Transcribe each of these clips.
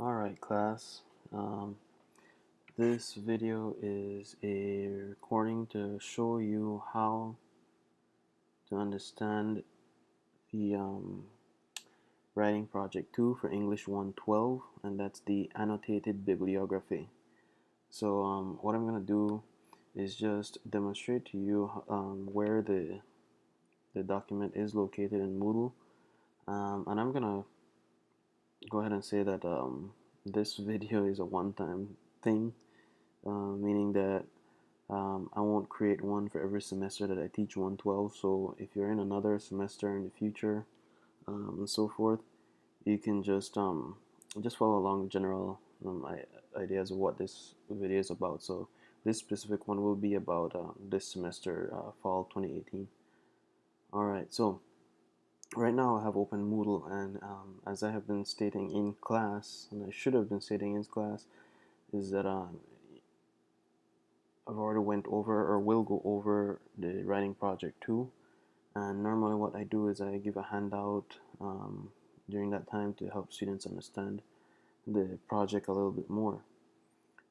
Alright class, this video is a recording to show you how to understand the writing project 2 for English 112, and that's the Annotated Bibliography. So what I'm going to do is just demonstrate to you where the document is located in Moodle, and I'm going to go ahead and say that this video is a one-time thing, meaning that I won't create one for every semester that I teach 112. So if you're in another semester in the future and so forth, you can just follow along general ideas of what this video is about. So this specific one will be about this semester, fall 2018. Alright, so right now I have open Moodle, and as I have been stating in class, and I should have been stating in class, is that I've already went over or will go over the writing project 2, and normally what I do is I give a handout during that time to help students understand the project a little bit more.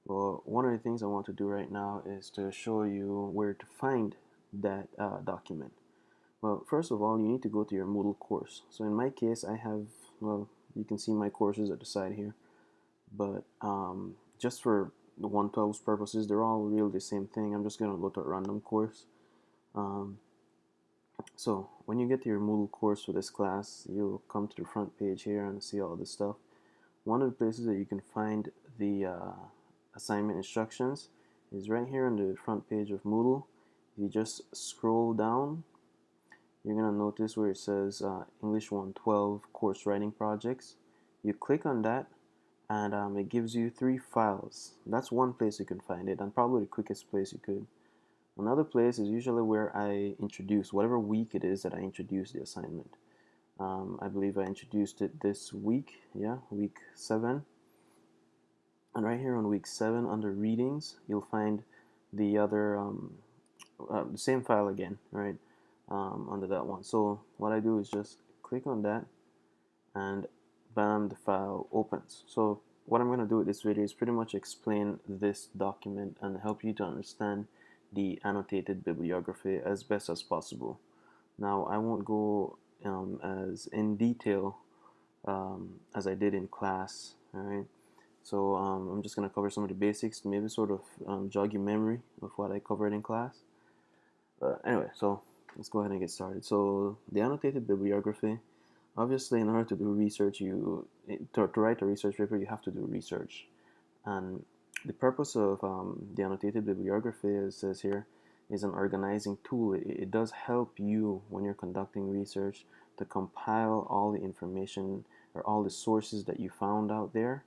Well, one of the things I want to do right now is to show you where to find that document. Well, first of all, you need to go to your Moodle course. So in my case, I have, well, you can see my courses at the side here, but just for the 112's purposes, they're all really the same thing. I'm just going to go to a random course. So when you get to your Moodle course for this class, you'll come to the front page here and see all this stuff. One of the places that you can find the assignment instructions is right here on the front page of Moodle. If you just scroll down, you're going to notice where it says English 112 course writing projects. You click on that, and it gives you 3 files. That's one place you can find it, and probably the quickest place you could. Another place is usually where I introduce whatever week it is that I introduce the assignment. I believe I introduced it this week, yeah, week 7. And right here on week 7 under readings, you'll find the other, the same file again, right, under that one. So what I do is just click on that, and bam, the file opens. So what I'm going to do with this video is pretty much explain this document and help you to understand the annotated bibliography as best as possible. Now, I won't go as in detail as I did in class, alright? So I'm just going to cover some of the basics, maybe sort of jog your memory of what I covered in class. But anyway, so let's go ahead and get started. So the annotated bibliography, obviously in order to do research, to write a research paper, you have to do research. And the purpose of the annotated bibliography, as it says here, is an organizing tool. It does help you when you're conducting research to compile all the information or all the sources that you found out there,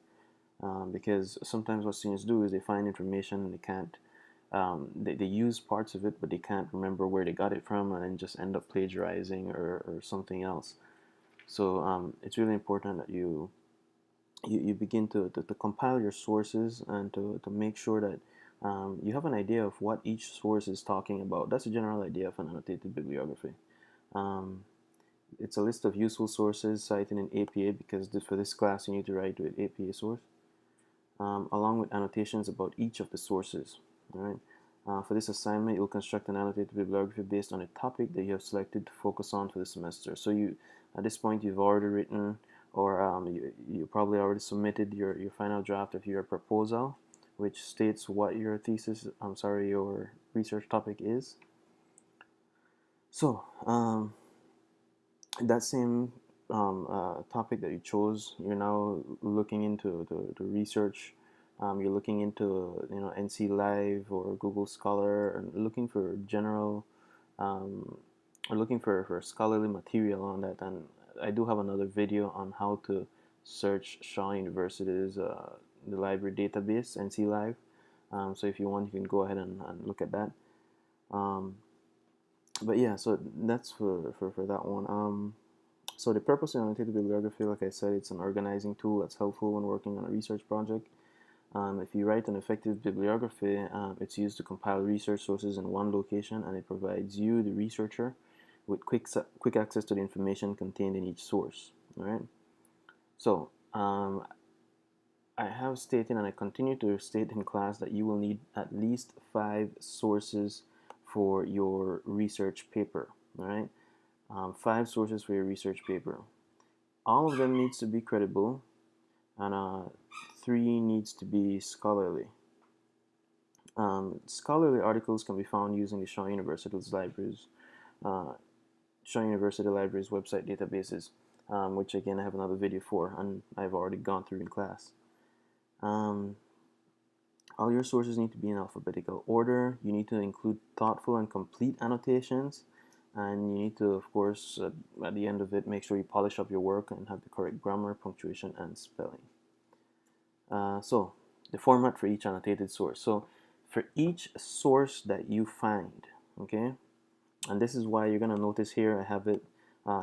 because sometimes what students do is they find information and they can't, they use parts of it, but they can't remember where they got it from, and then just end up plagiarizing or something else. So it's really important that you begin to compile your sources and to make sure that you have an idea of what each source is talking about. That's a general idea of an annotated bibliography. It's a list of useful sources cited in APA, because for this class you need to write with APA source, along with annotations about each of the sources. All right. For this assignment, you'll construct an annotated bibliography based on a topic that you have selected to focus on for the semester. So at this point, you've already written, or you probably already submitted your final draft of your proposal, which states what your your research topic is. So that same topic that you chose, you're now looking into the research. You're looking into NC Live or Google Scholar, and looking for general or looking for scholarly material on that. And I do have another video on how to search Shaw University's the library database, NC Live. So if you want, you can go ahead and look at that. But yeah, so that's for that one. So the purpose of annotated bibliography, like I said, it's an organizing tool that's helpful when working on a research project. If you write an effective bibliography, it's used to compile research sources in one location, and it provides you, the researcher, with quick access to the information contained in each source. All right. So I have stated and I continue to state in class that you will need at least 5 sources for your research paper. All right, 5 sources for your research paper. All of them needs to be credible, and 3 needs to be scholarly. Scholarly articles can be found using the Shaw University's libraries, Shaw University Library's website databases, which again I have another video for, and I've already gone through in class. All your sources need to be in alphabetical order. You need to include thoughtful and complete annotations, and you need to, of course, at the end of it, make sure you polish up your work and have the correct grammar, punctuation, and spelling. So, the format for each annotated source. So, for each source that you find, okay, and this is why you're going to notice here I have it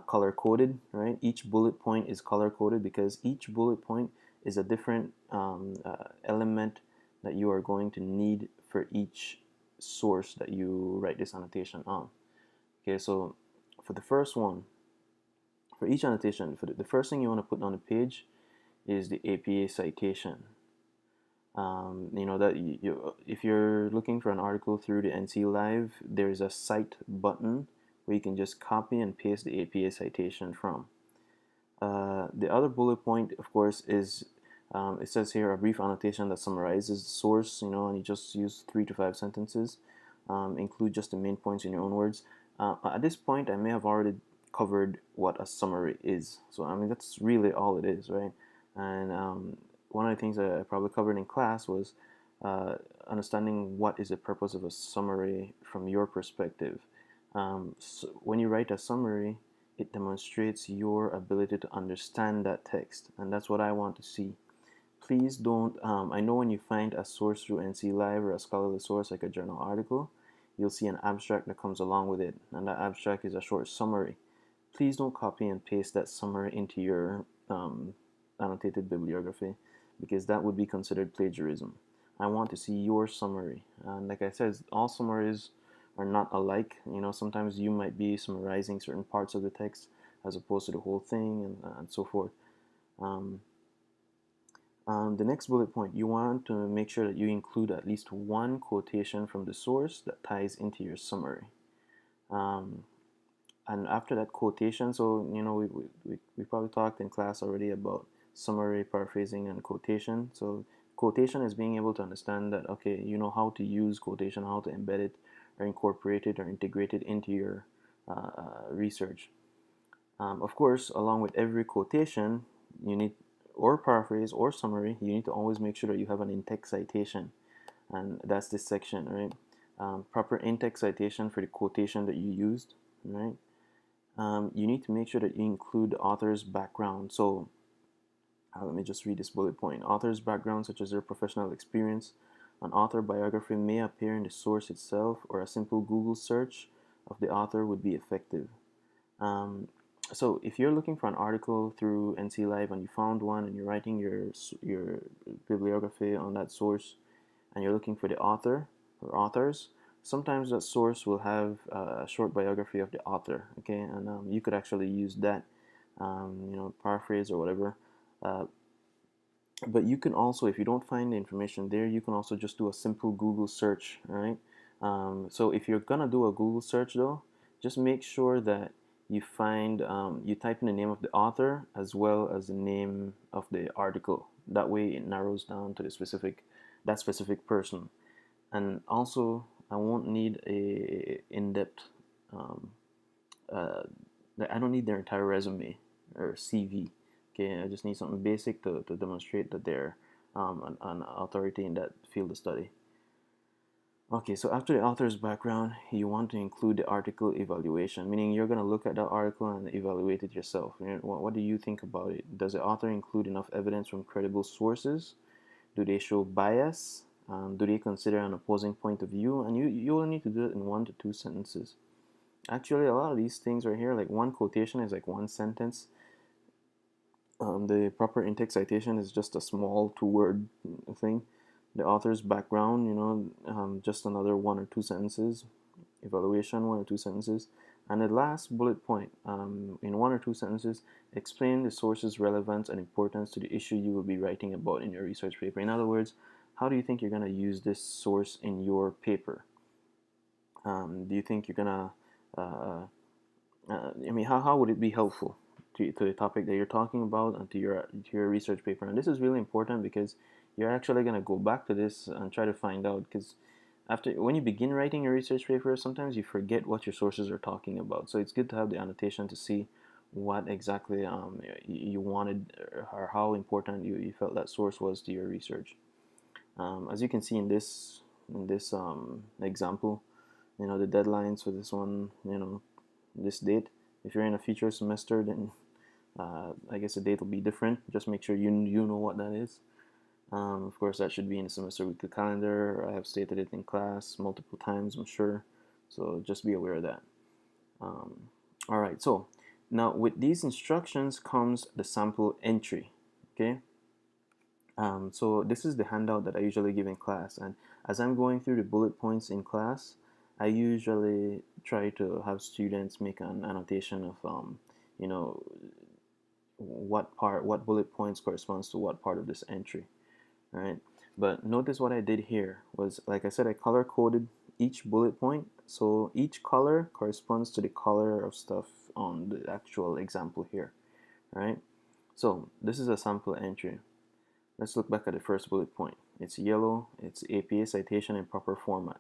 color coded, right? Each bullet point is color coded because each bullet point is a different element that you are going to need for each source that you write this annotation on. Okay, so for the first one, for each annotation, for the first thing you want to put on the page is the APA citation. You know that if you're looking for an article through the NC Live, there's a cite button where you can just copy and paste the APA citation from. The other bullet point, of course, is it says here a brief annotation that summarizes the source, and you just use 3 to 5 sentences. Include just the main points in your own words. At this point, I may have already covered what a summary is. So, I mean, that's really all it is, right? And one of the things that I probably covered in class was understanding what is the purpose of a summary from your perspective. So when you write a summary, it demonstrates your ability to understand that text, and that's what I want to see. Please don't, I know when you find a source through NC Live or a scholarly source like a journal article, you'll see an abstract that comes along with it, and that abstract is a short summary. Please don't copy and paste that summary into your annotated bibliography, because that would be considered plagiarism. I want to see your summary, and like I said, all summaries are not alike. Sometimes you might be summarizing certain parts of the text as opposed to the whole thing, and so forth. The next bullet point, you want to make sure that you include at least one quotation from the source that ties into your summary. And after that quotation, so we probably talked in class already about summary, paraphrasing, and quotation. So quotation is being able to understand that, okay, you know how to use quotation, how to embed it or incorporate it or integrate it into your research. Of course, along with every quotation, you need, or paraphrase or summary, you need to always make sure that you have an in-text citation, and that's this section, right? Proper in-text citation for the quotation that you used, right? You need to make sure that you include the author's background. So let me just read this bullet point. Author's background, such as their professional experience. An author biography may appear in the source itself, or a simple Google search of the author would be effective. So if you're looking for an article through NC Live and you found one and you're writing your bibliography on that source and you're looking for the author or authors, sometimes that source will have a short biography of the author, okay, and you could actually use that, paraphrase or whatever. But you can also, if you don't find the information there, you can also just do a simple Google search, right? So if you're gonna do a Google search though, just make sure that you find, you type in the name of the author as well as the name of the article. That way it narrows down to that specific person. And also, I won't need a in-depth, I don't need their entire resume or CV. Okay, I just need something basic to demonstrate that they're an authority in that field of study. Okay, so after the author's background, you want to include the article evaluation, meaning you're going to look at the article and evaluate it yourself. What do you think about it? Does the author include enough evidence from credible sources? Do they show bias? Do they consider an opposing point of view? And you only need to do it in 1 to 2 sentences. Actually, a lot of these things right here, like one quotation is like 1 sentence. The proper in-text citation is just a small 2-word thing. The author's background, just another 1 or 2 sentences. Evaluation, 1 or 2 sentences. And the last bullet point, in 1 or 2 sentences, explain the source's relevance and importance to the issue you will be writing about in your research paper. In other words, how do you think you're going to use this source in your paper? Do you think you're going to, how would it be helpful to the topic that you're talking about and to your research paper? And this is really important because you're actually going to go back to this and try to find out, because when you begin writing your research paper, sometimes you forget what your sources are talking about. So it's good to have the annotation to see what exactly you wanted, or how important you felt that source was to your research. As you can see in this example, the deadlines for this one, this date. If you're in a future semester, then I guess the date will be different. Just make sure you know what that is. Of course, that should be in the semester weekly calendar. I have stated it in class multiple times, I'm sure. So just be aware of that. All right, so now with these instructions comes the sample entry, okay? So this is the handout that I usually give in class, and as I'm going through the bullet points in class, I usually try to have students make an annotation of, what bullet points corresponds to what part of this entry. All right, but notice what I did here was, like I said, I color coded each bullet point, so each color corresponds to the color of stuff on the actual example here. All right, so this is a sample entry. Let's look back at the first bullet point. It's yellow, it's APA citation in proper format.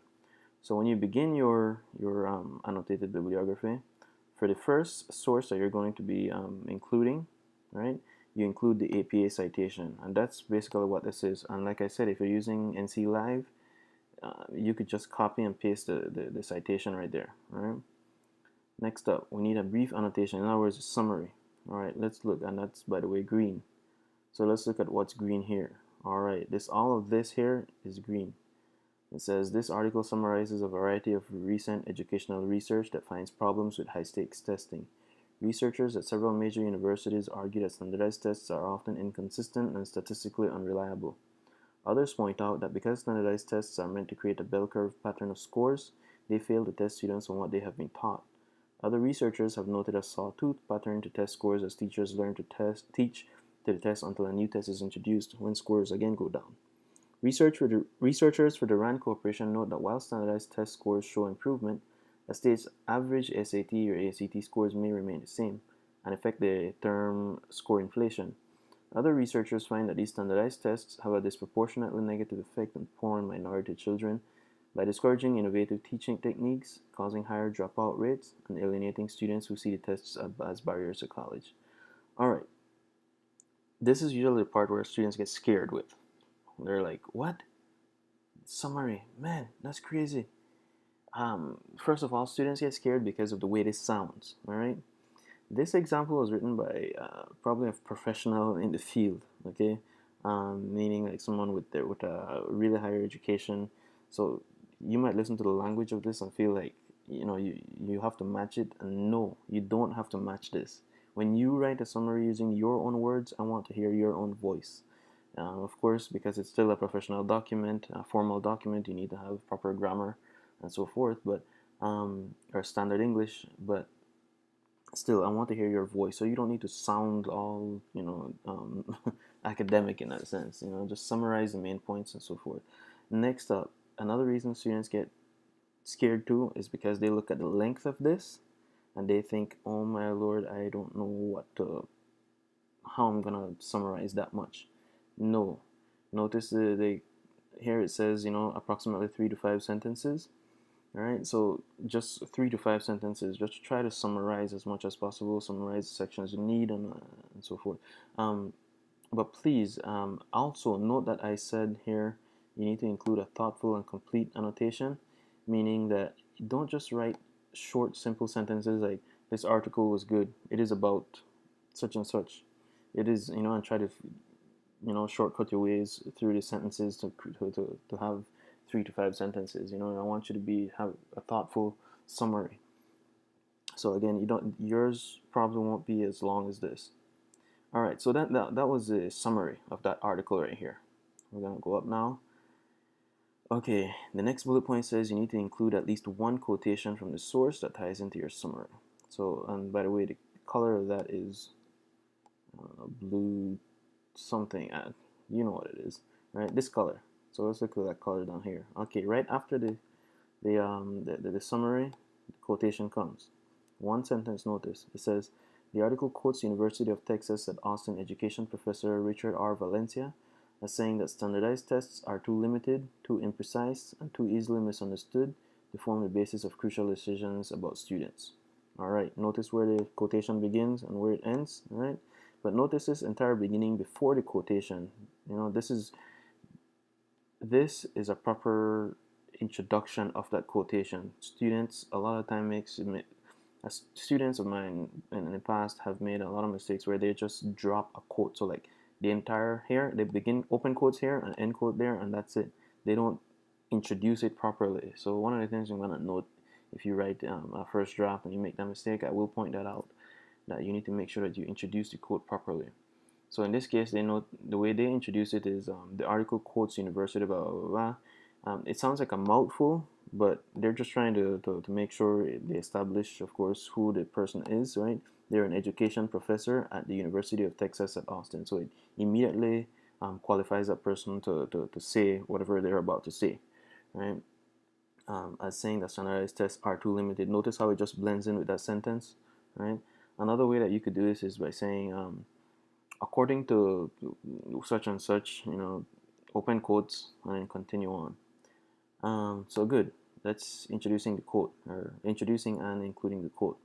So when you begin your annotated bibliography, for the first source that you're going to be including, right, you include the APA citation, and that's basically what this is. And like I said, if you're using NC Live, you could just copy and paste the citation right there. All right. Next up, we need a brief annotation. In other words, a summary. All right, let's look, and that's, by the way, green. So let's look at what's green here. All right, all of this here is green. It says this article summarizes a variety of recent educational research that finds problems with high-stakes testing. Researchers at several major universities argue that standardized tests are often inconsistent and statistically unreliable. Others point out that because standardized tests are meant to create a bell curve pattern of scores, they fail to test students on what they have been taught. Other researchers have noted a sawtooth pattern to test scores as teachers learn to teach to the test until a new test is introduced, when scores again go down. Researchers for the RAND Corporation note that while standardized test scores show improvement, a state's average SAT or ACT scores may remain the same and affect the term score inflation. Other researchers find that these standardized tests have a disproportionately negative effect on poor and minority children by discouraging innovative teaching techniques, causing higher dropout rates, and alienating students who see the tests as barriers to college. All right. This is usually the part where students get scared with. They're like, what? Summary. Man, that's crazy. First of all, students get scared because of the way this sounds, all right? This example was written by probably a professional in the field, okay? Meaning like someone with a really higher education. So you might listen to the language of this and feel like, you have to match it. And no, you don't have to match this. When you write a summary using your own words, I want to hear your own voice. Of course, because it's still a professional document, a formal document, you need to have proper grammar and so forth, but or standard English. But still, I want to hear your voice, so you don't need to sound all academic in that sense. Just summarize the main points and so forth. Next up, another reason students get scared too is because they look at the length of this and they think, oh my lord, I don't know how I'm gonna summarize that much. No, notice here it says approximately 3 to 5 sentences. All right, so just 3 to 5 sentences. Just try to summarize as much as possible. Summarize the sections you need and so forth. But please also note that I said here you need to include a thoughtful and complete annotation, meaning that you don't just write short, simple sentences like this article was good. It is about such and such. It is, and try to shortcut your ways through the sentences to have 3 to 5 sentences. I want you to have a thoughtful summary. So again, yours probably won't be as long as this. All right, so that was a summary of that article right here. We're gonna go up now. Okay, the next bullet point says you need to include at least one quotation from the source that ties into your summary. So, and by the way, the color of that is blue something. You know what it is, right? This color. So let's look at that color down here. Okay, right after the summary, the quotation comes. One sentence notice. It says, the article quotes University of Texas at Austin education professor Richard R. Valencia as saying that standardized tests are too limited, too imprecise, and too easily misunderstood to form the basis of crucial decisions about students. All right, notice where the quotation begins and where it ends, all right? But notice this entire beginning before the quotation. You know, this is a proper introduction of that quotation. Students a lot of time students of mine in the past have made a lot of mistakes where they just drop a quote. So like the entire here, they begin open quotes here and end quote there, and that's it. They don't introduce it properly. So one of the things I'm going to note, if you write a first draft and you make that mistake, I will point that out, that you need to make sure that you introduce the quote properly. So in this case, they note the way they introduce it is the article quotes university, blah, blah, blah, blah. It sounds like a mouthful, but they're just trying to make sure they establish, of course, who the person is, right? They're an education professor at the University of Texas at Austin. So it immediately qualifies that person to say whatever they're about to say, right? As saying that standardized tests are too limited. Notice how it just blends in with that sentence, right? Another way that you could do this is by saying, according to such and such, open quotes and then continue on. So good. That's introducing the quote, or introducing and including the quote.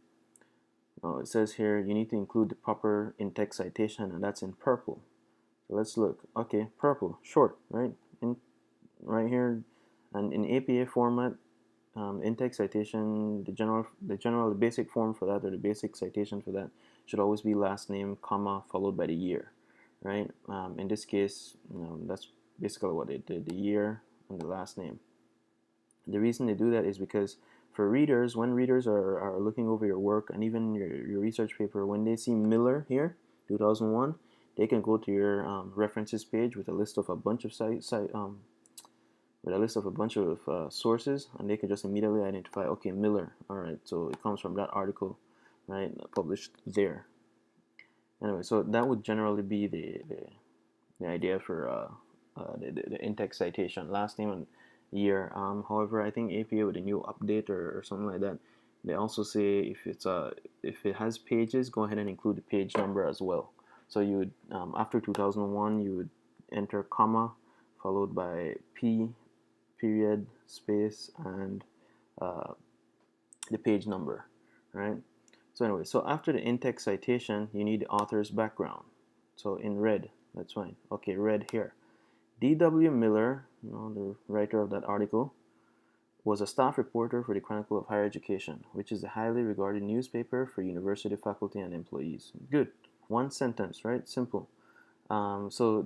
It says here you need to include the proper in-text citation, and that's in purple. So let's look. Okay, purple, short, right? Right here, and in APA format, in-text citation, the basic form for that, or the basic citation for that, should always be last name, comma, followed by the year, right? In this case, that's basically what they did, the year and the last name. The reason they do that is because for readers, when readers are looking over your work and even your research paper, when they see Miller here, 2001, they can go to your references page with a list of a bunch of sources, and they can just immediately identify, okay, Miller, all right, so it comes from that article, right, published there. Anyway, so that would generally be the idea for the in-text citation, last name and year. However, I think APA with a new update or something like that, they also say if it has pages, go ahead and include the page number as well. So you would after 2001, you would enter comma followed by P period space and the page number, right? So anyway, so after the in-text citation, you need the author's background. So in red, that's fine. Okay, red here. D.W. Miller, the writer of that article, was a staff reporter for the Chronicle of Higher Education, which is a highly regarded newspaper for university faculty and employees. Good. One sentence, right? Simple. So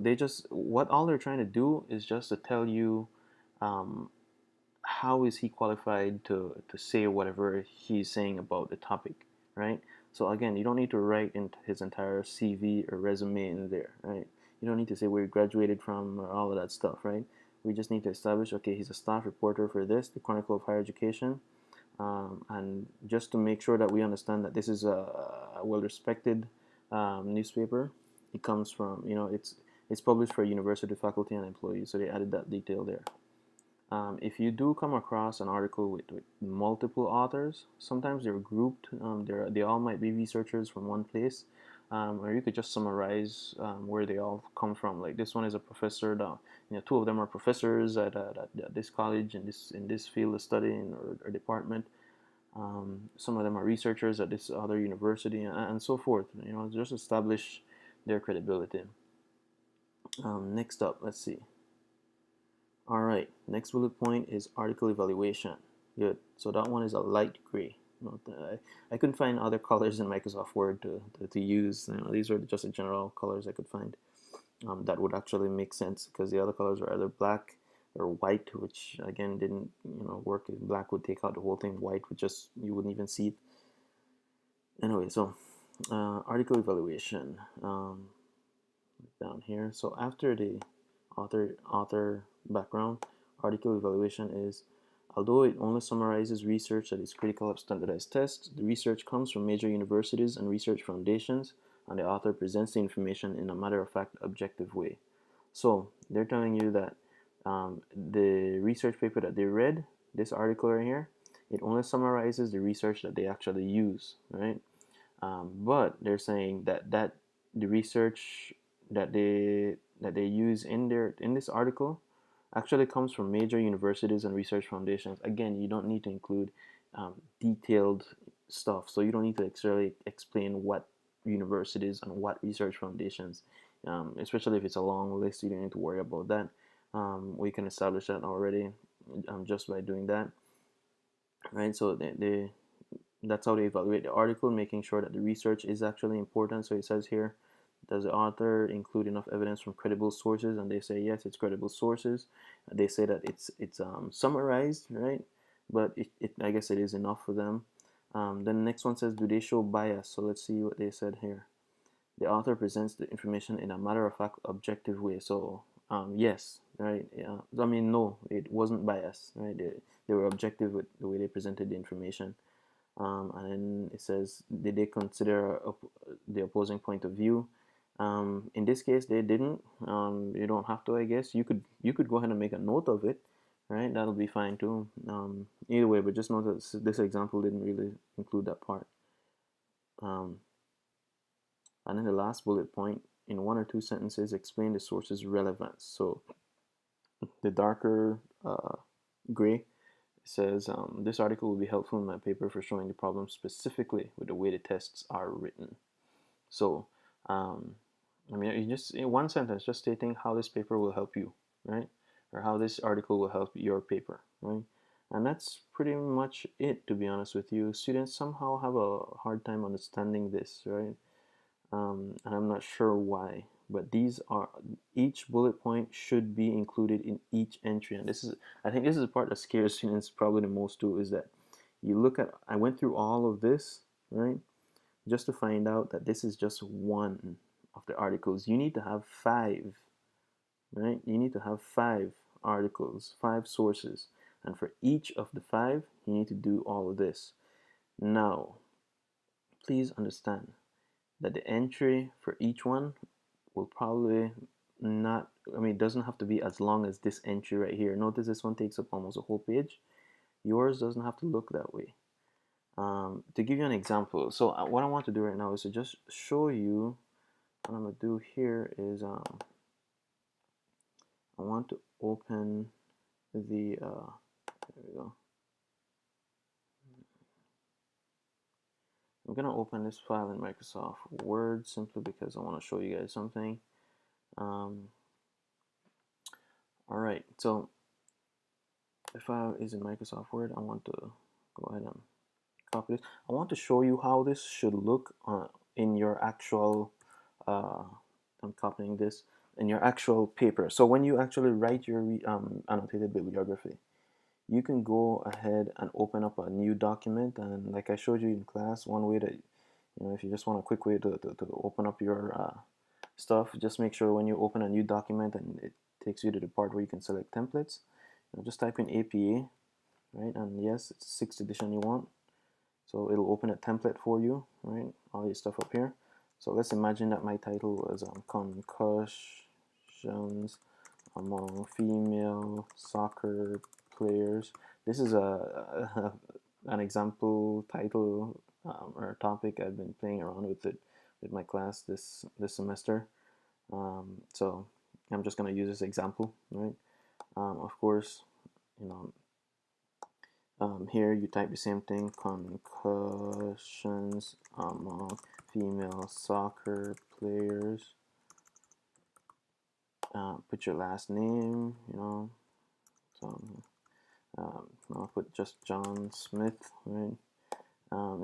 all they're trying to do is just to tell you how is he qualified to say whatever he's saying about the topic, right? So again, you don't need to write in his entire CV or resume in there, right? You don't need to say where he graduated from or all of that stuff, right? We just need to establish, okay, he's a staff reporter for this, the Chronicle of Higher Education, and just to make sure that we understand that this is a well-respected newspaper. It comes from, it's published for university faculty and employees, so they added that detail there. If you do come across an article with multiple authors, sometimes they're grouped. They all might be researchers from one place, or you could just summarize where they all come from. Like this one is a professor. Two of them are professors at this college in this field of study or department. Some of them are researchers at this other university, and so forth. Just establish their credibility. Next up, let's see. All right, next bullet point is article evaluation. Good. So that one is a light gray. I couldn't find other colors in Microsoft Word to use. These are just the general colors I could find that would actually make sense, because the other colors are either black or white, which again didn't work. Black would take out the whole thing. White would just, you wouldn't even see it. Anyway, so article evaluation down here. So after the author background, article evaluation is, although it only summarizes research that is critical of standardized tests, the research comes from major universities and research foundations, and the author presents the information in a matter-of-fact, objective way. So they're telling you that the research paper that they read, this article right here, it only summarizes the research that they actually use, right? But they're saying that the research that they use in this article actually comes from major universities and research foundations. Again, you don't need to include detailed stuff, so you don't need to actually explain what universities and what research foundations, especially if it's a long list. You don't need to worry about that. We can establish that already just by doing that, right? So that's how they evaluate the article, making sure that the research is actually important. So it says here, does the author include enough evidence from credible sources? And they say yes, it's credible sources. They say that it's summarized, right? But I guess it is enough for them. Then the next one says, do they show bias? So let's see what they said here. The author presents the information in a matter-of-fact, objective way. So yes, right? Yeah. I mean, no, it wasn't biased, right? They were objective with the way they presented the information. And then it says, did they consider the opposing point of view? In this case, they didn't. You don't have to, I guess. You could go ahead and make a note of it, right? That'll be fine too. Either way, but just note that this example didn't really include that part. And then the last bullet point, in 1 or 2 sentences, explain the source's relevance. So the darker gray says, this article will be helpful in my paper for showing the problem specifically with the way the tests are written. So, I mean, you just in one sentence, just stating how this paper will help you, right? Or how this article will help your paper, right? And that's pretty much it, to be honest with you. Students somehow have a hard time understanding this, right? And I'm not sure why, but each bullet point should be included in each entry. And I think this is the part that scares students probably the most too, is that I went through all of this, right? Just to find out that this is just one of the articles. You need to have 5, right? You need to have 5 articles, 5 sources. And for each of the 5, you need to do all of this. Now, please understand that the entry for each one will probably not, I mean, it doesn't have to be as long as this entry right here. Notice this one takes up almost a whole page. Yours doesn't have to look that way. To give you an example, so what I want to do right now is to just show you. What I'm going to do here is I want to open the, there we go. I'm going to open this file in Microsoft Word simply because I want to show you guys something. Alright, so the file is in Microsoft Word. I want to go ahead and copy this. I want to show you how this should look in your actual, I'm copying this, in your actual paper. So when you actually write your annotated bibliography, you can go ahead and open up a new document, and like I showed you in class, one way that, if you just want a quick way to open up your stuff, just make sure when you open a new document and it takes you to the part where you can select templates, just type in APA, right? And yes, it's 6th edition you want, so it'll open a template for you, right? All your stuff up here. So let's imagine that my title was concussions among female soccer players. This is an example title or topic. I've been playing around with it with my class this semester. So I'm just gonna use this example, right? Of course, here you type the same thing: concussions among female soccer players. Put your last name, so I'll put just John Smith, right?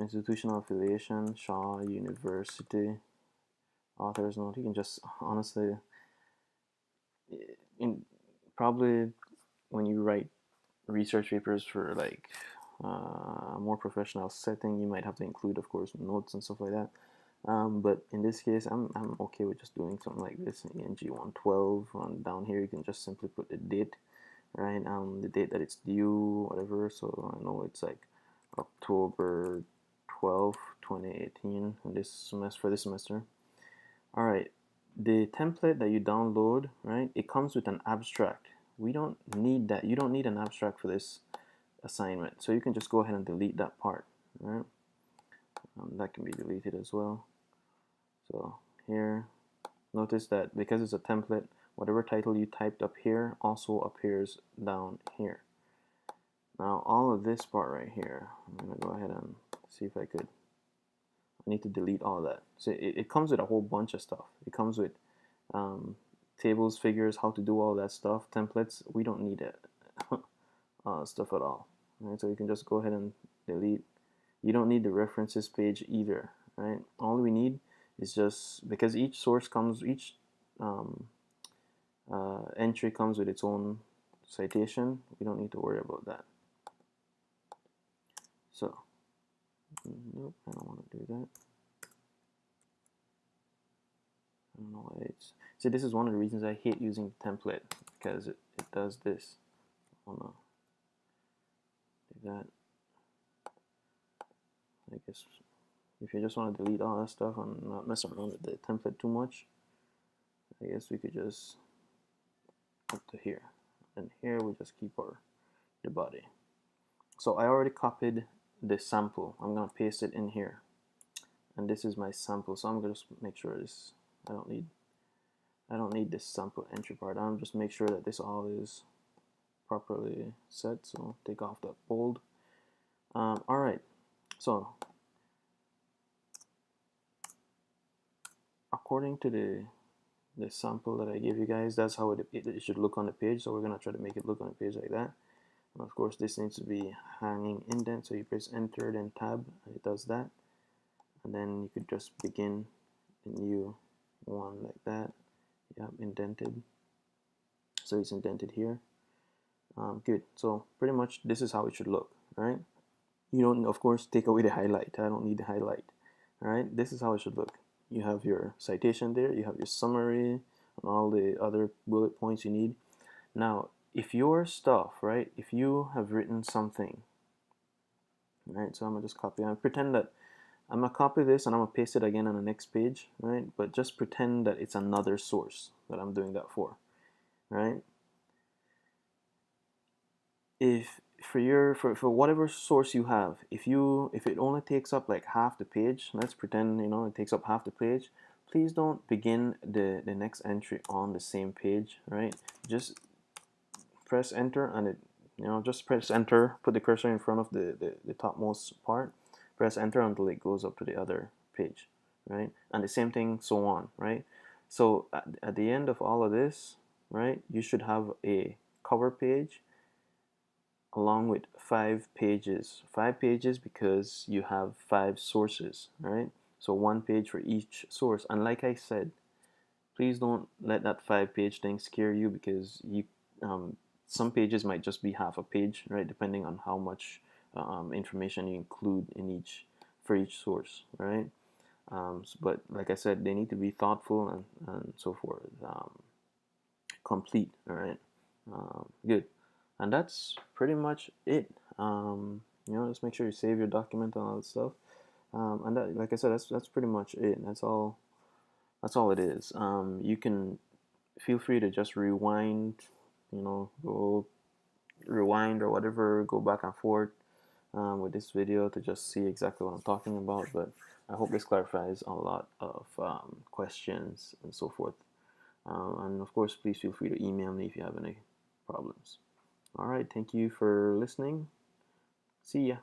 Institutional affiliation, Shaw University. Author's note. You can just honestly, probably when you write research papers for like a more professional setting, you might have to include, of course, notes and stuff like that. But in this case, I'm okay with just doing something like this. ENG112. Down here, you can just simply put the date. right? The date that it's due, whatever. So I know it's like October 12th, 2018, in this semester, for this semester. All right, the template that you download, right? It comes with an abstract. We don't need that. You don't need an abstract for this assignment, so you can just go ahead and delete that part, right? That can be deleted as well. So here, notice that because it's a template, whatever title you typed up here also appears down here. Now all of this part right here, I'm gonna go ahead and see if I could. I need to delete all that. So it comes with a whole bunch of stuff. It comes with tables, figures, how to do all that stuff, templates. We don't need it stuff at all. Right? So you can just go ahead and delete. You don't need the references page either. Right? All we need is just, because each source comes, each entry comes with its own citation. We don't need to worry about that. So, nope, I don't want to do that. I don't know why it's. See, this is one of the reasons I hate using the template, because it does this. Oh no. Do that. I guess if you just want to delete all that stuff and not mess around with the template too much, I guess we could just up to here. And here we just keep the body. So I already copied the sample. I'm gonna paste it in here. And this is my sample. So I'm gonna just make sure this, I don't need this sample entry part. I'm just make sure that this all is properly set. So take off that bold. All right. So according to the sample that I gave you guys, that's how it should look on the page. So we're gonna try to make it look on the page like that. And of course, this needs to be hanging indent. So you press Enter, then Tab, and it does that. And then you could just begin a new one like that. Yep, indented. So it's indented here. Good. So pretty much this is how it should look, right? You don't, of course, take away the highlight. I don't need the highlight. All right, this is how it should look. You have your citation there, you have your summary, and all the other bullet points you need. Now, if your stuff, right, if you have written something, right, so I'm gonna just copy, I pretend that I'm gonna copy this and I'm gonna paste it again on the next page, right, but just pretend that it's another source that I'm doing that for, right? If for whatever source you have, if it only takes up like half the page, let's pretend, you know, it takes up half the page, please don't begin the next entry on the same page, right? Just press enter and just press enter, put the cursor in front of the topmost part, press enter until it goes up to the other page, right? And the same thing, so on, right? So at the end of all of this, right, you should have a cover page along with 5 pages. 5 pages because you have 5 sources, right? So 1 page for each source. And like I said, please don't let that 5-page thing scare you, because some pages might just be half a page, right? Depending on how much information you include in for each source, right? But like I said, they need to be thoughtful and so forth, complete, all right? Good. And that's pretty much it. Just make sure you save your document and all that stuff. And that, like I said, that's pretty much it. That's all it is. You can feel free to just rewind, go rewind or whatever, go back and forth with this video to just see exactly what I'm talking about. But I hope this clarifies a lot of questions and so forth. And of course, please feel free to email me if you have any problems. All right, thank you for listening. See ya.